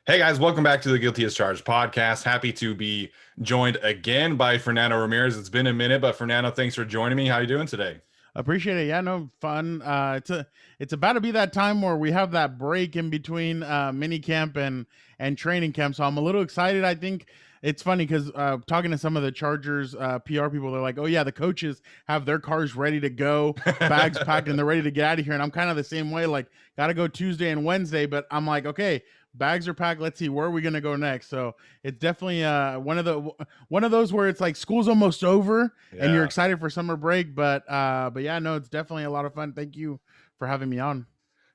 Hey guys, welcome back to the Guilty as Charged podcast. Happy to be joined again by Fernando Ramirez. It's been a minute, but Fernando, thanks for joining me. How you doing today? Appreciate it. Yeah, no fun. It's about to be that time where we have that break in between mini camp and training camp. So I'm a little excited. I think it's funny because talking to some of the Chargers PR people, they're like, "Oh yeah, the coaches have their cars ready to go, bags packed, and they're ready to get out of here." And I'm kind of the same way. Like, got to go Tuesday and Wednesday, but I'm like, okay, bags are packed. Let's see where are we gonna go next. So it's definitely one of those where it's like school's almost over and you're Yeah. excited for summer break. But yeah, no, it's definitely a lot of fun. Thank you for having me on.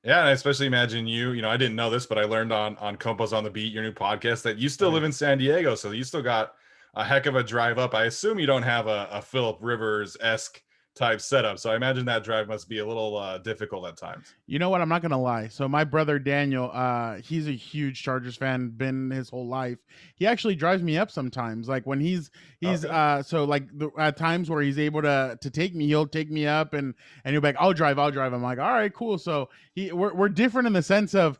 Yeah, and I especially imagine I didn't know this, but I learned on Compost on the Beat, your new podcast, that you still Oh live yeah. in San Diego, so you still got a heck of a drive up. I assume you don't have a Philip Rivers-esque type setup, so I imagine that drive must be a little difficult at times. You know what? I'm not gonna lie. So my brother Daniel, he's a huge Chargers fan, been his whole life. He actually drives me up sometimes. Like when he's Okay. so like at times where he's able to take me, he'll take me up and he'll be like, I'll drive. I'm like, all right, cool. So we're different in the sense of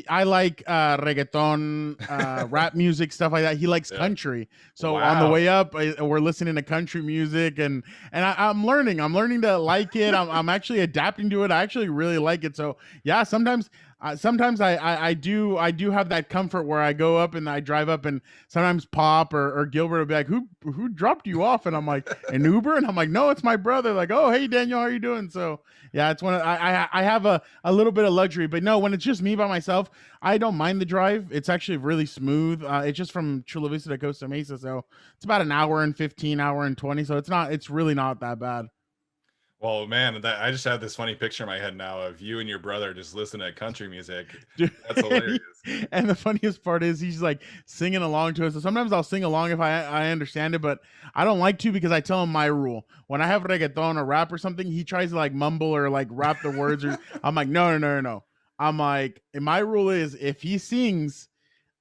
I like reggaeton, rap music, stuff like that. He likes Yeah. country. So on the Wow. way up, we're listening to country music and I'm learning. I'm learning to like it. I'm actually adapting to it. I actually really like it. So yeah, sometimes I do have that comfort where I go up and I drive up and sometimes Pop or Gilbert will be like, who dropped you off? And I'm like, an Uber? And I'm like, no, it's my brother. Like, oh hey Daniel, how are you doing? So yeah, it's one of I have a little bit of luxury, but no, when it's just me by myself, I don't mind the drive. It's actually really smooth. It's just from Chula Vista to Costa Mesa, so it's about an hour and 15, hour and 20. So it's really not that bad. Well, man, I just have this funny picture in my head now of you and your brother just listening to country music. Dude, That's hilarious. and the funniest part is he's like singing along to us. So sometimes I'll sing along if I understand it, but I don't like to because I tell him my rule. When I have reggaeton or rap or something, he tries to like mumble or like rap the words. Or I'm like, no. I'm like, and my rule is if he sings,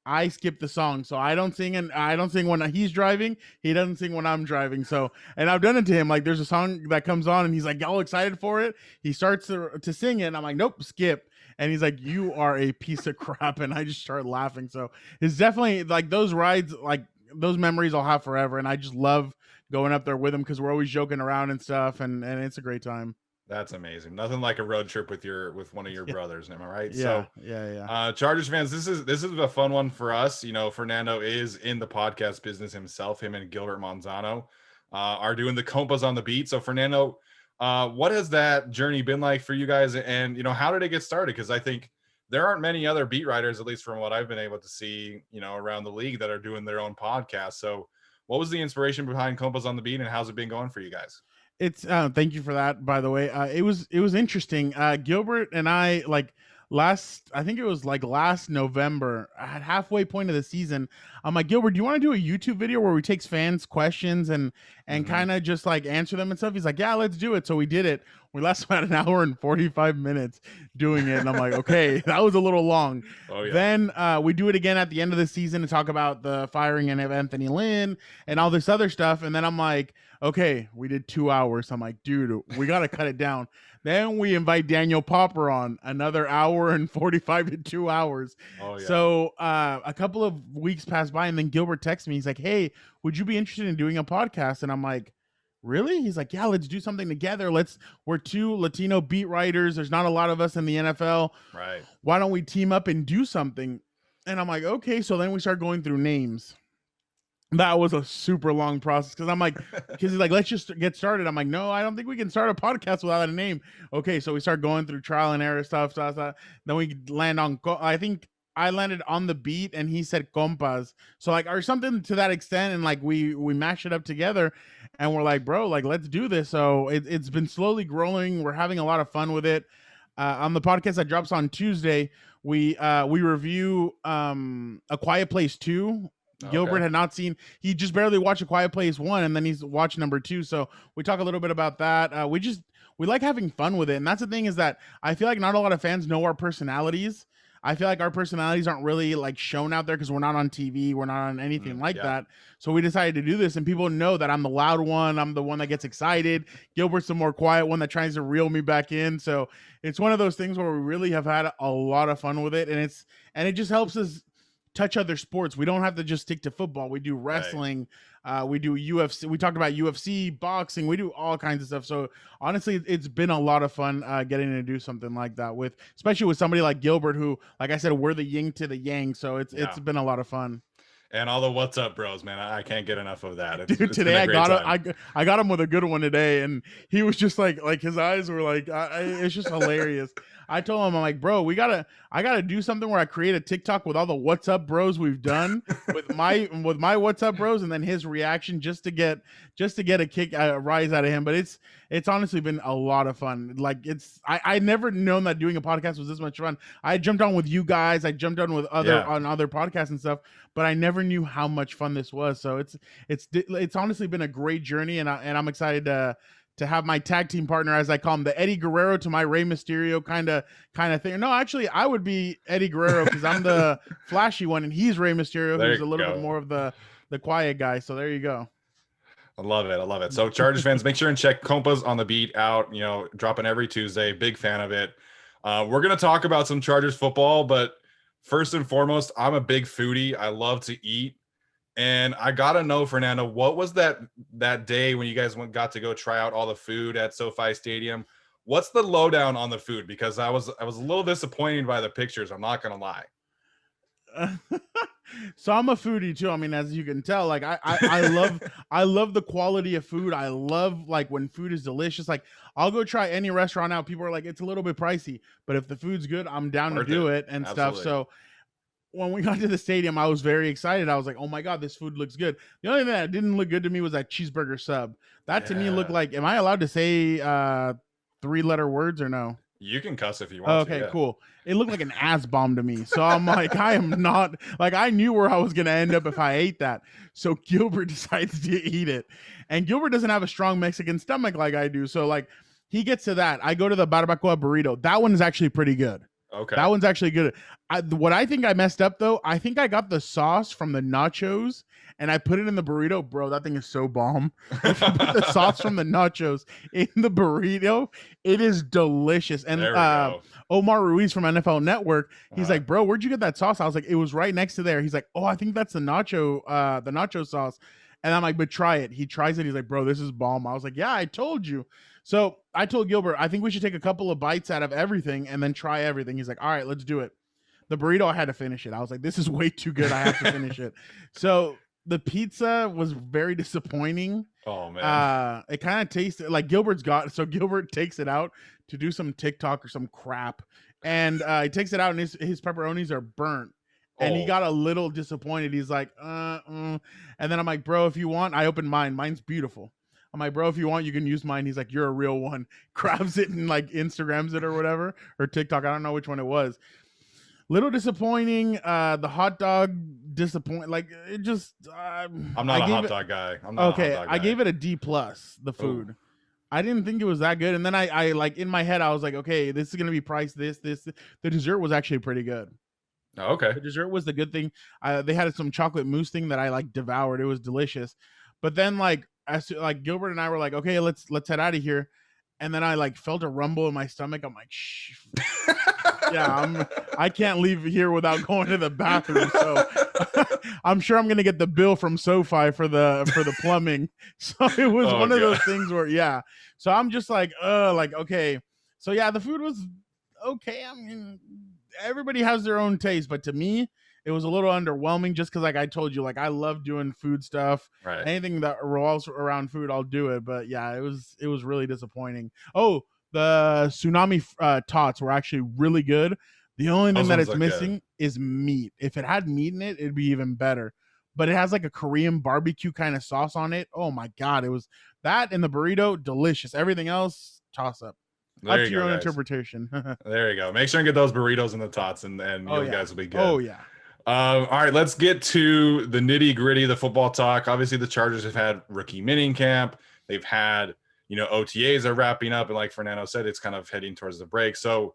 I skip the song, so I don't sing when he's driving. He doesn't sing when I'm driving. So, and I've done it to him. Like, there's a song that comes on, and he's like all excited for it. He starts to sing it, and I'm like, nope, skip. And he's like, you are a piece of crap, and I just start laughing. So, it's definitely like those rides, like those memories I'll have forever, and I just love going up there with him because we're always joking around and stuff, and it's a great time. That's amazing. Nothing like a road trip with one of your brothers, am I right? Yeah, So, yeah, yeah. Chargers fans, this is a fun one for us. Fernando is in the podcast business himself. Him and Gilbert Manzano are doing the Compas on the Beat. So, Fernando, what has that journey been like for you guys? And how did it get started? Because I think there aren't many other beat writers, at least from what I've been able to see, around the league that are doing their own podcast. So, what was the inspiration behind Compas on the Beat, and how's it been going for you guys? It's thank you for that, by the way. It was interesting. Gilbert and I, like, last, I think it was like last November at halfway point of the season, I'm like, Gilbert, do you want to do a YouTube video where we takes fans questions and Hmm. kind of just like answer them and stuff? He's like, yeah, let's do it. So we did it. We lasted about an hour and 45 minutes doing it, and I'm like, okay, that was a little long. Oh yeah. Then we do it again at the end of the season to talk about the firing of Anthony Lynn and all this other stuff. And then I'm like, okay, we did 2 hours. I'm like, dude, we got to cut it down. Then we invite Daniel Popper on another hour and 45 to 2 hours. Oh yeah. So a couple of weeks passed by, and then Gilbert texts me. He's like, hey, would you be interested in doing a podcast? And I'm like, really? He's like, yeah, let's do something together. We're two Latino beat writers. There's not a lot of us in the NFL. Right. Why don't we team up and do something? And I'm like, okay. So then we start going through names. That was a super long process because he's like, let's just get started. I'm like, no, I don't think we can start a podcast without a name. Okay, so we start going through trial and error stuff. Then we land on, I think I landed on the beat and he said compas. So like, or something to that extent. And like, we mash it up together and we're like, bro, like, let's do this. So it's been slowly growing. We're having a lot of fun with it. On the podcast that drops on Tuesday, we review A Quiet Place 2. Gilbert Okay. had not seen. He just barely watched A Quiet Place 1, and then he's watched number 2. So we talk a little bit about that. We like having fun with it, and that's the thing is that I feel like not a lot of fans know our personalities. I feel like our personalities aren't really like shown out there because we're not on TV, we're not on anything like Yeah. that. So we decided to do this, and people know that I'm the loud one. I'm the one that gets excited. Gilbert's the more quiet one that tries to reel me back in. So it's one of those things where we really have had a lot of fun with it, and it just helps us touch other sports. We don't have to just stick to football. We do wrestling. We do UFC. We talked about UFC, boxing. We do all kinds of stuff. So honestly, it's been a lot of fun getting to do something like that with, especially with somebody like Gilbert, who, like I said, we're the yin to the yang. So it's been a lot of fun. And all the what's up, bros, man. I can't get enough of that. Dude, today I got him with a good one today, and he was just like his eyes were like, it's just hilarious. I told him, I'm like, bro, I gotta do something where I create a TikTok with all the what's up bros we've done with my what's up bros, and then his reaction just to get a rise out of him. But it's honestly been a lot of fun. Like I never known that doing a podcast was this much fun. I jumped on with you guys, I jumped on with on other podcasts and stuff, but I never knew how much fun this was. So it's honestly been a great journey, and I'm excited to have my tag team partner, as I call him, the Eddie Guerrero to my Rey Mysterio kind of thing. No, actually, I would be Eddie Guerrero because I'm the flashy one, and he's Rey Mysterio, who's a little bit more of the quiet guy. So there you go. I love it. So Chargers fans, make sure and check Compas on the Beat out. Dropping every Tuesday. Big fan of it. We're gonna talk about some Chargers football, but first and foremost, I'm a big foodie. I love to eat. And I gotta know, Fernando, what was that day when you guys got to go try out all the food at SoFi Stadium? What's the lowdown on the food? Because I was a little disappointed by the pictures. I'm not gonna lie. So I'm a foodie too. I mean, as you can tell, like I love the quality of food. I love like when food is delicious. Like I'll go try any restaurant out. People are like, it's a little bit pricey, but if the food's good, I'm down to do it and stuff. So when we got to the stadium, I was very excited. I was like, oh my God, this food looks good. The only thing that didn't look good to me was that cheeseburger sub. That to me looked like, am I allowed to say 3-letter words or no? You can cuss if you want. Okay, cool. It looked like an ass bomb to me. So I'm like, I am not, like, I knew where I was going to end up if I ate that. So Gilbert decides to eat it. And Gilbert doesn't have a strong Mexican stomach like I do. So like he gets to that. I go to the barbacoa burrito. That one is actually pretty good. Okay. That one's actually good. What I think I messed up though, I think I got the sauce from the nachos and I put it in the burrito. Bro, that thing is so bomb. If you put the sauce from the nachos in the burrito, it is delicious. And Omar Ruiz from NFL Network, he's like, bro, where'd you get that sauce? I was like, it was right next to there. He's like, oh, I think that's the nacho sauce. And I'm like, but try it. He tries it. He's like, bro, this is bomb. I was like, yeah, I told you. So I told Gilbert, I think we should take a couple of bites out of everything and then try everything. He's like, all right, let's do it. The burrito, I had to finish it. I was like, this is way too good. I have to finish it. So the pizza was very disappointing. Oh, man. It kind of tasted like Gilbert takes it out to do some TikTok or some crap. And he takes it out and his pepperonis are burnt. And he got a little disappointed. He's like, And then I'm like, bro, if you want, I opened mine. Mine's beautiful. I'm like, bro, if you want, you can use mine. He's like, you're a real one. Grabs it and like Instagrams it or whatever, or TikTok. I don't know which one it was. Little disappointing. The hot dog disappoint. Like it just. I'm not a hot dog guy. I'm not okay. A hot dog guy. I gave it a D+. The food. Ooh. I didn't think it was that good. And then I like in my head, I was like, okay, this is gonna be priced. This. The dessert was actually pretty good. Oh, okay. The dessert was the good thing. They had some chocolate mousse thing that I like devoured. It was delicious. But then like Gilbert and I were like, okay, let's head out of here. And then I like felt a rumble in my stomach. I'm like, shh. Yeah, I can't leave here without going to the bathroom. So I'm sure I'm gonna get the bill from SoFi for the plumbing. So it was one of those things where So I'm just like, okay. So yeah, the food was okay. I mean, everybody has their own taste, but to me, it was a little underwhelming just because, like I told you, like I love doing food stuff. Right. Anything that revolves around food, I'll do it. But yeah, it was really disappointing. Oh, the tsunami tots were actually really good. The only thing that it's missing is meat. If it had meat in it, it'd be even better. But it has like a Korean barbecue kind of sauce on it. Oh my God, it was that and the burrito, delicious. Everything else, toss up. Up to your own interpretation. There you go. Make sure and get those burritos and the tots, and you guys will be good. Oh yeah. All right, let's get to the nitty gritty of the football talk. Obviously, the Chargers have had rookie minicamp camp. They've had, OTAs are wrapping up, and like Fernando said, it's kind of heading towards the break. So,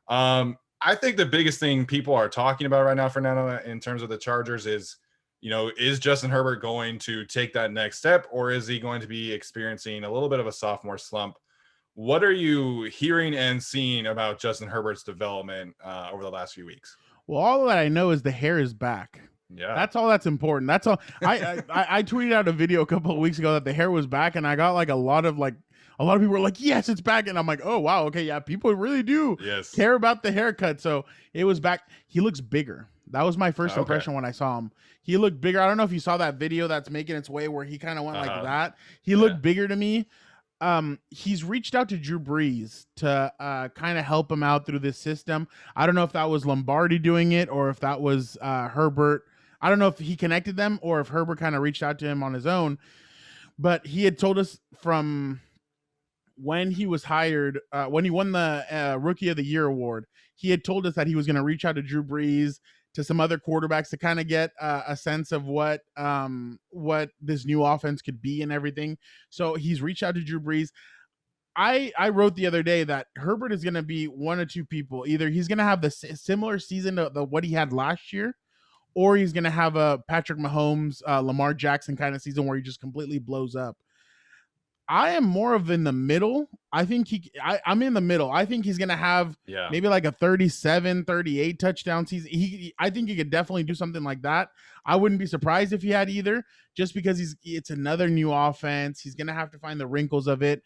I think the biggest thing people are talking about right now, Fernando, in terms of the Chargers is, is Justin Herbert going to take that next step, or is he going to be experiencing a little bit of a sophomore slump? What are you hearing and seeing about Justin Herbert's development over the last few weeks? Well, all that I know is the hair is back. Yeah. That's all that's important. That's all. I tweeted out a video a couple of weeks ago that the hair was back, and I got like a lot of people were like, yes, it's back. And I'm like, oh wow, okay, yeah, people really do Yes. care about the haircut. So it was back. He looks bigger. That was my first impression when I saw him. He looked bigger. I don't know if you saw that video that's making its way where he kind of went like that. He looked bigger to me. He's reached out to Drew Brees to kind of help him out through this system. I don't know if that was Lombardi doing it or if that was Herbert. I don't know if he connected them or if Herbert kind of reached out to him on his own. But he had told us from when he was hired, when he won the Rookie of the Year award, he had told us that he was going to reach out to Drew Brees, to some other quarterbacks to kind of get a sense of what this new offense could be and everything. So he's reached out to Drew Brees. I wrote the other day that Herbert is going to be one of two people. Either he's going to have the similar season to what he had last year, or he's going to have a Patrick Mahomes, Lamar Jackson kind of season where he just completely blows up. I am more of in the middle. I think I'm in the middle. I think he's going to have maybe like a 37, 38 touchdown season. I think he could definitely do something like that. I wouldn't be surprised if he had either, just because it's another new offense. He's going to have to find the wrinkles of it.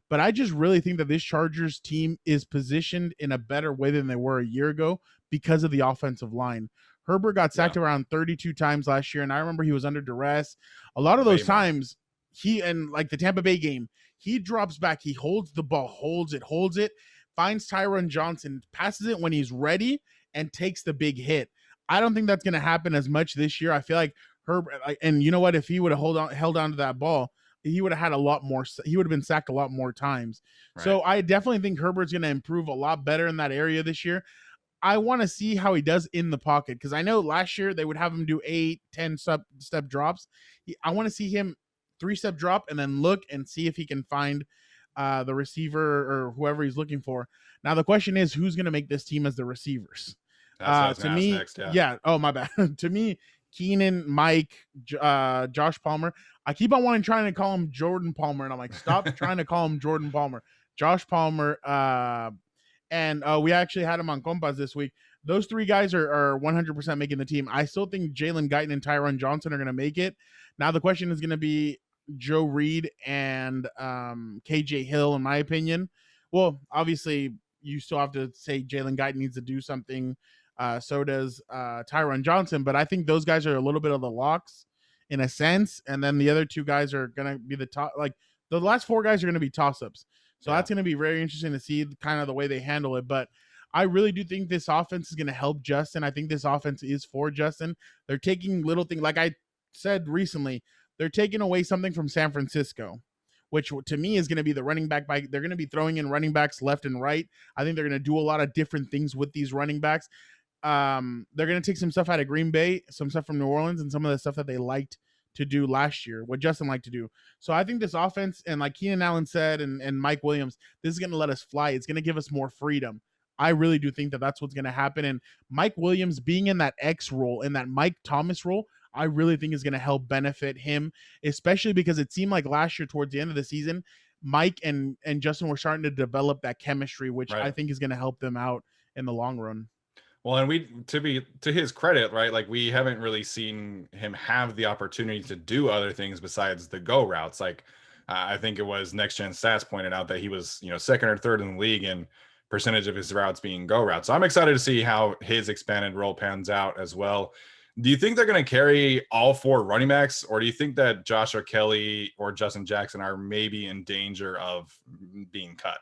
But I just really think that this Chargers team is positioned in a better way than they were a year ago because of the offensive line. Herbert got sacked around 32 times last year, and I remember he was under duress. A lot of those times, like the Tampa Bay game, he drops back, he holds the ball, holds it, finds Tyron Johnson, passes it when he's ready, and takes the big hit. I don't think that's going to happen as much this year. I feel like Herbert, and you know what? If he would have held on to that ball, he would have had a lot more. He would have been sacked a lot more times. Right. So I definitely think Herbert's going to improve a lot better in that area this year. I want to see how he does in the pocket, because I know last year they would have him do 8-10 step drops. I want to see him 3-step drop and then look and see if he can find the receiver or whoever he's looking for. Now the question is, who's going to make this team as the receivers? To me, next, oh my bad. To me, Keenan, Mike, Josh Palmer. I keep on trying to call him Jordan Palmer, and I'm like, stop trying to call him Jordan Palmer. Josh Palmer, and we actually had him on Compas this week. Those three guys are 100% making the team. I still think Jalen Guyton and Tyron Johnson are going to make it. Now the question is going to be Joe Reed and KJ Hill, in my opinion. Well, obviously, you still have to say Jalen Guyton needs to do something. So does Tyron Johnson. But I think those guys are a little bit of the locks in a sense. And then the other two guys are going to be the top. Like the last four guys are going to be toss-ups. So that's going to be very interesting to see kind of the way they handle it. But I really do think this offense is going to help Justin. I think this offense is for Justin. They're taking little things. Like I said recently, they're taking away something from San Francisco, which to me is going to be the running back. They're going to be throwing in running backs left and right. I think they're going to do a lot of different things with these running backs. They're going to take some stuff out of Green Bay, some stuff from New Orleans, and some of the stuff that they liked to do last year, what Justin liked to do. So I think this offense, and like Keenan Allen said, and Mike Williams, this is going to let us fly. It's going to give us more freedom. I really do think that that's what's going to happen. And Mike Williams being in that X role, in that Mike Thomas role, I really think is going to help benefit him, especially because it seemed like last year towards the end of the season, Mike and Justin were starting to develop that chemistry, which I think is going to help them out in the long run. Well, and to his credit, right? Like we haven't really seen him have the opportunity to do other things besides the go routes. Like I think it was Next Gen Stats pointed out that he was, second or third in the league in percentage of his routes being go routes. So I'm excited to see how his expanded role pans out as well. Do you think they're going to carry all four running backs, or do you think that Joshua Kelly or Justin Jackson are maybe in danger of being cut?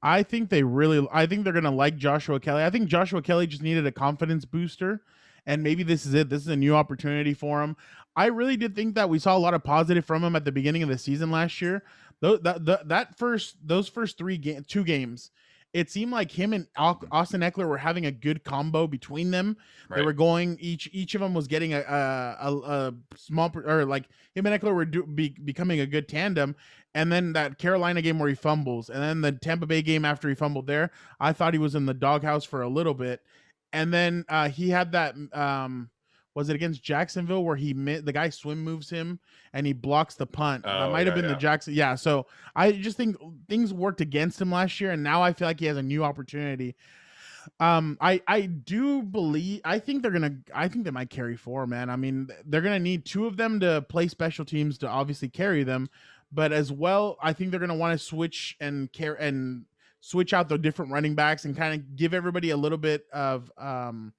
I think they're going to like Joshua Kelly. I think Joshua Kelly just needed a confidence booster, and maybe this is it. This is a new opportunity for him. I really did think that we saw a lot of positive from him at the beginning of the season last year. Those first two games, it seemed like him and Austin Eckler were having a good combo between them. Right. They were going, each of them was getting a small, or like him and Eckler were becoming a good tandem. And then that Carolina game where he fumbles, and then the Tampa Bay game after he fumbled there, I thought he was in the doghouse for a little bit. And then he had that, was it against Jacksonville where the guy swim moves him and he blocks the punt? That might have been the Jackson. Yeah. So I just think things worked against him last year, and now I feel like he has a new opportunity. I do believe I think they might carry four, man. I mean, they're gonna need two of them to play special teams to obviously carry them, but as well, I think they're gonna want to switch out the different running backs and kind of give everybody a little bit of the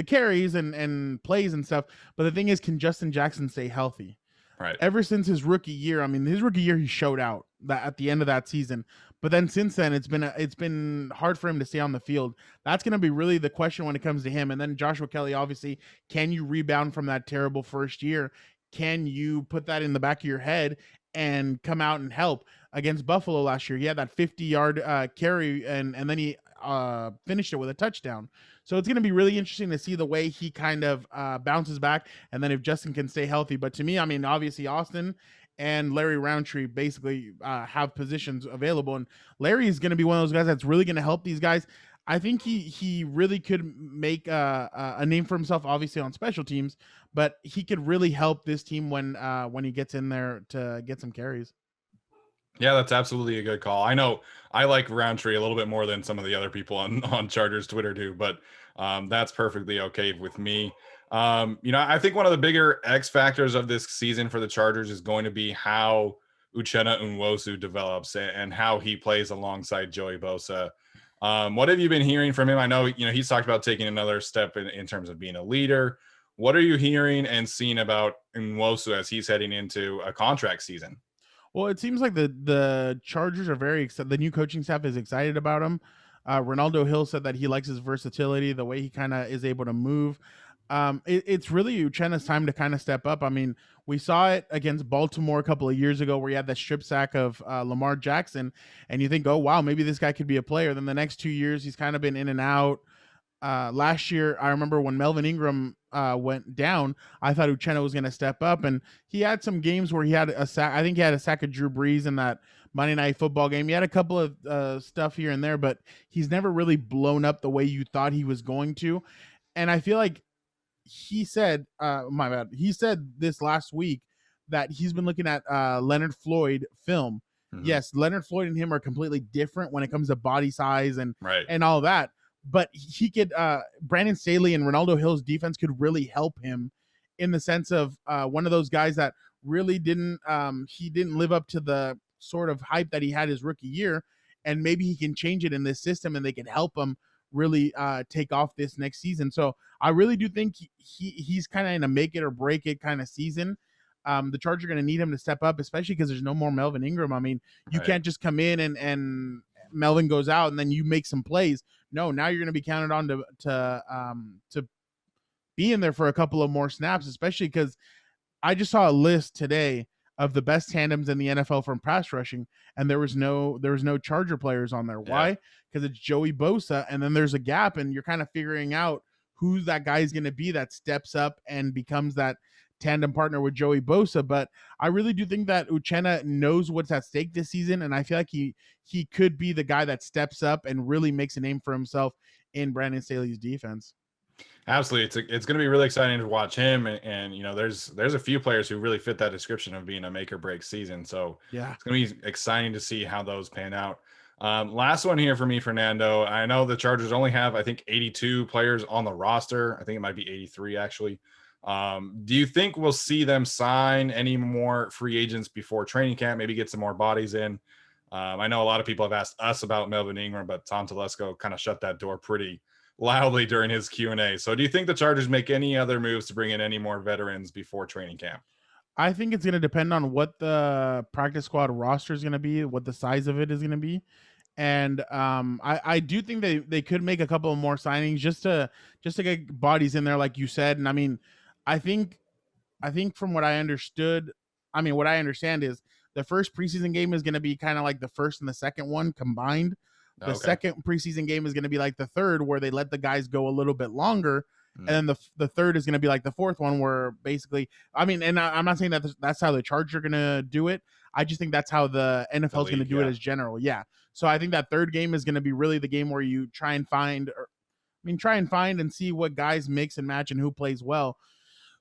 carries and plays and stuff. But the thing is, can Justin Jackson stay healthy? Right. Ever since his rookie year, I mean, his rookie year he showed out that at the end of that season. But then since then, it's been hard for him to stay on the field. That's going to be really the question when it comes to him. And then Joshua Kelly, obviously, can you rebound from that terrible first year? Can you put that in the back of your head and come out and help? Against Buffalo last year, he had that 50-yard carry, and then he finished it with a touchdown. So it's going to be really interesting to see the way he kind of bounces back, and then if Justin can stay healthy. But to me, I mean, obviously Austin and Larry Roundtree basically have positions available, and Larry is going to be one of those guys that's really going to help these guys. I think he really could make a name for himself, obviously on special teams, but he could really help this team when he gets in there to get some carries. Yeah, that's absolutely a good call. I know I like Roundtree a little bit more than some of the other people on Chargers Twitter do, but that's perfectly okay with me. I think one of the bigger X factors of this season for the Chargers is going to be how Uchenna Nwosu develops and how he plays alongside Joey Bosa. What have you been hearing from him? I know he's talked about taking another step in terms of being a leader. What are you hearing and seeing about Nwosu as he's heading into a contract season? Well, it seems like the Chargers are very excited. The new coaching staff is excited about him. Ronaldo Hill said that he likes his versatility, the way he kind of is able to move. It's really Uchenna's time to kind of step up. I mean, we saw it against Baltimore a couple of years ago where he had that strip sack of Lamar Jackson, and you think, oh, wow, maybe this guy could be a player. Then the next 2 years, he's kind of been in and out. Last year, I remember when Melvin Ingram went down, I thought Uchenna was going to step up, and he had some games where he had a sack. I think he had a sack of Drew Brees in that Monday Night Football game. He had a couple of stuff here and there, but he's never really blown up the way you thought he was going to. And I feel like he said, my bad, he said this last week that he's been looking at Leonard Floyd film. Mm-hmm. Yes, Leonard Floyd and him are completely different when it comes to body size and all that. But he could Brandon Staley and Ronaldo Hill's defense could really help him in the sense of one of those guys that really didn't live up to the sort of hype that he had his rookie year, and maybe he can change it in this system and they can help him really take off this next season. So I really do think he's kind of in a make it or break it kind of season. The Chargers are going to need him to step up, especially because there's no more Melvin Ingram. I mean, you can't just come in and Melvin goes out and then you make some plays. No, now you're going to be counted on to be in there for a couple of more snaps, especially because I just saw a list today of the best tandems in the NFL from pass rushing, and there was no Charger players on there. Yeah. Why? Because it's Joey Bosa, and then there's a gap, and you're kind of figuring out who that guy's going to be that steps up and becomes that tandem partner with Joey Bosa. But I really do think that Uchenna knows what's at stake this season, and I feel like he could be the guy that steps up and really makes a name for himself in Brandon Staley's defense. Absolutely. It's going to be really exciting to watch him. And there's a few players who really fit that description of being a make or break season. So yeah, it's going to be exciting to see how those pan out. Last one here for me, Fernando. I know the Chargers only have, I think, 82 players on the roster. I think it might be 83 actually. Do you think we'll see them sign any more free agents before training camp, maybe get some more bodies in? I know a lot of people have asked us about Melvin Ingram, but Tom Telesco kind of shut that door pretty loudly during his Q&A. So do you think the Chargers make any other moves to bring in any more veterans before training camp? I think it's going to depend on what the practice squad roster is going to be, what the size of it is going to be. And I do think they could make a couple of more signings just to get bodies in there, like you said. And I mean, I think from what I understood, what I understand is the first preseason game is going to be kind of like the first and the second one combined. The second preseason game is going to be like the third, where they let the guys go a little bit longer. And then the third is going to be like the fourth one, where basically, and I'm not saying that that's how the Chargers are going to do it. I just think that's how the NFL is going to do it as general. Yeah. So I think that third game is going to be really the game where you try and find and see what guys mix and match and who plays well.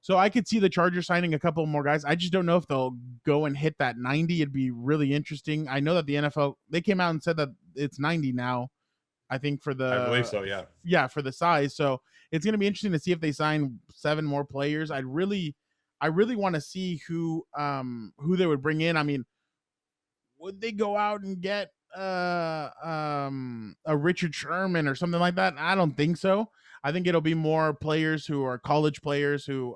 So I could see the Chargers signing a couple more guys. I just don't know if they'll go and hit that 90. It'd be really interesting. I know that the NFL, they came out and said that it's 90 now. I think for I believe the so. Yeah. for the size. So it's going to be interesting to see if they sign 7 more players. I really want to see who they would bring in. I mean, would they go out and get a Richard Sherman or something like that? I don't think so. I think it'll be more players who are college players who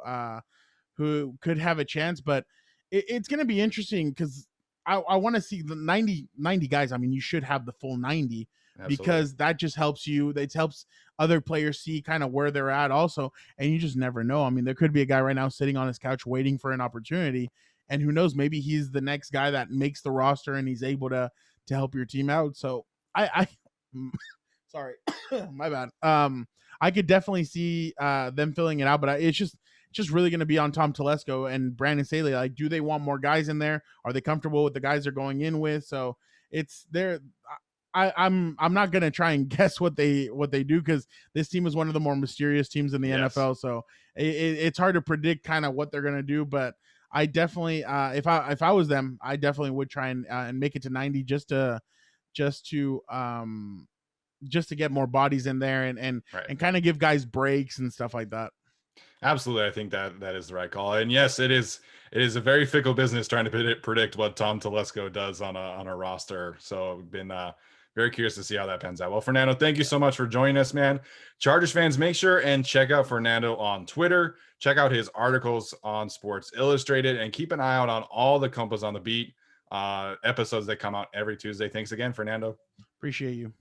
could have a chance, but it's going to be interesting because I want to see the 90 guys. I mean, you should have the full 90 Absolutely. because that just helps you. It helps other players see kind of where they're at also. And you just never know. I mean, there could be a guy right now sitting on his couch waiting for an opportunity. And who knows, maybe he's the next guy that makes the roster and he's able to help your team out. So I sorry, my bad. I could definitely see them filling it out, but it's just really going to be on Tom Telesco and Brandon Staley. Like, do they want more guys in there? Are they comfortable with the guys they're going in with? So it's there. I'm not gonna try and guess what they do because this team is one of the more mysterious teams in the Yes. NFL. So it's hard to predict kind of what they're gonna do. But I definitely, if I was them, I definitely would try and make it to 90 just to just to get more bodies in there Right. and kind of give guys breaks and stuff like that. Absolutely, I think that is the right call. And yes, it is a very fickle business trying to predict what Tom Telesco does on a roster. So I've been very curious to see how that pans out. Well, Fernando, thank you so much for joining us, man. Chargers fans, make sure and check out Fernando on Twitter. Check out his articles on Sports Illustrated, and keep an eye out on all the Compas on the Beat episodes that come out every Tuesday. Thanks again, Fernando. Appreciate you.